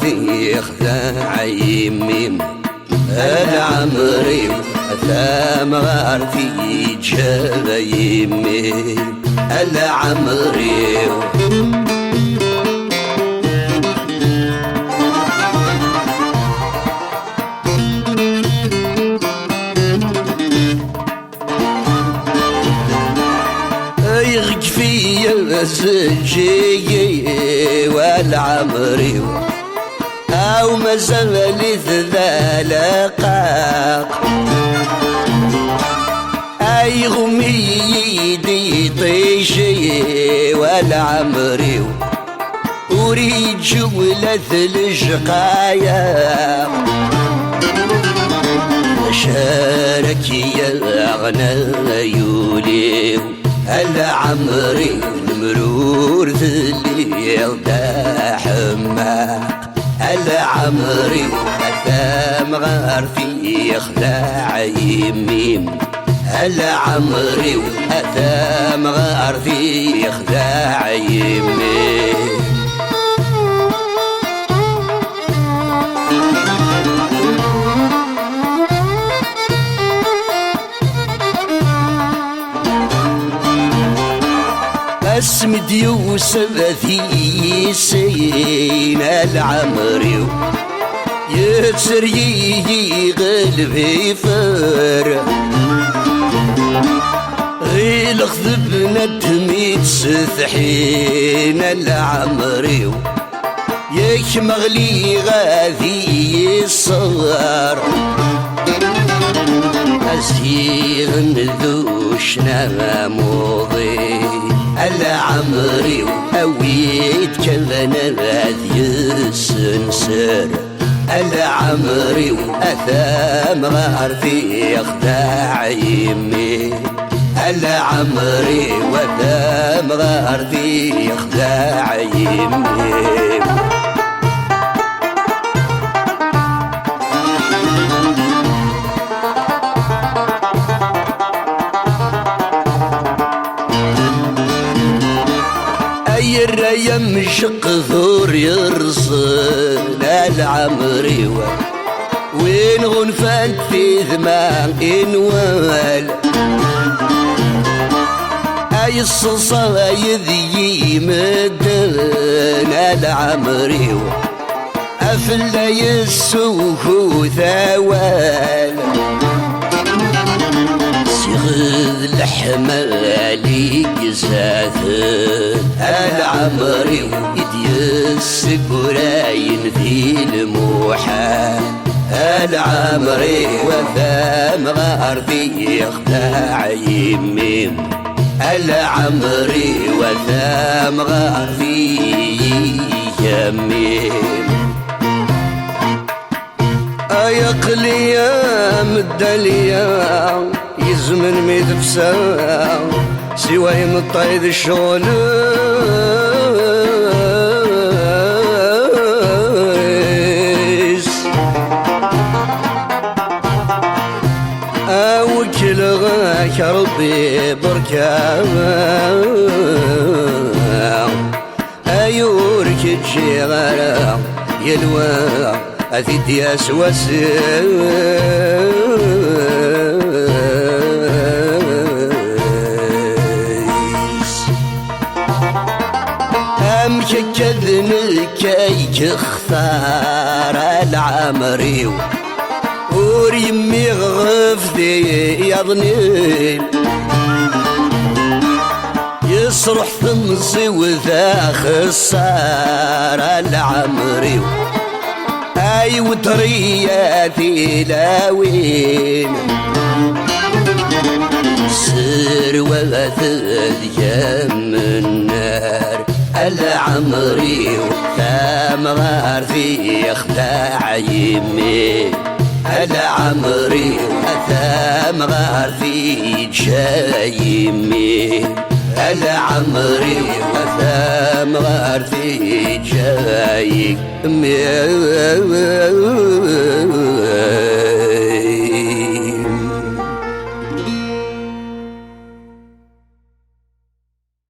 غارثي خداع يميم العمري ثام غارثي جاب يميم العمري يغفي الزجي والعمري أو مازال ذا لقاق أي غميدي طيشي والعمري أريد جولة الشقايا شارك يا غنايولي العمري المرور ذلي حماق العمري أثام غارثي يخدع يميم العمري أثام غارثي يخدع يميم اسمد يوسف في سين العمري يتسري قلبي فار غير خذب ندمي تسثحين العمري ياك مغلي غاذي الصغار أسيغ ندوش ناموضي العمري وأويت كذا راذي السنسر العمري وأثام غارثي يخدع يمي العمري وأثام غارثي يخدع يمي يمشق ثور يرصد العمري وين غنفان في ثمان إنوال أي الصصايد يمدن العمري أفلا يسوه ثوال سيغذ الحمالي يزاثن العمري يديس براين في الموحى العمري وثام غارثي يخدع يميم العمري وثام غارثي يميم أيقلي يا مدليا يزمن ميدفسا سواي مطايد الشغل أوكل غاك ربي بركان أيورك تجي غرام يلوى أثيت يا سواسي كذن كيك اختار العمري وريمي غفدي يظنين يصرح ثمصي وذا خسار العمري اي وترياتي لاوين سر وغثذ يم النار العمري وثام غارثي يخدع يمي العمري وثام غارثي جاي يمي العمري وثام غارثي جاي يمي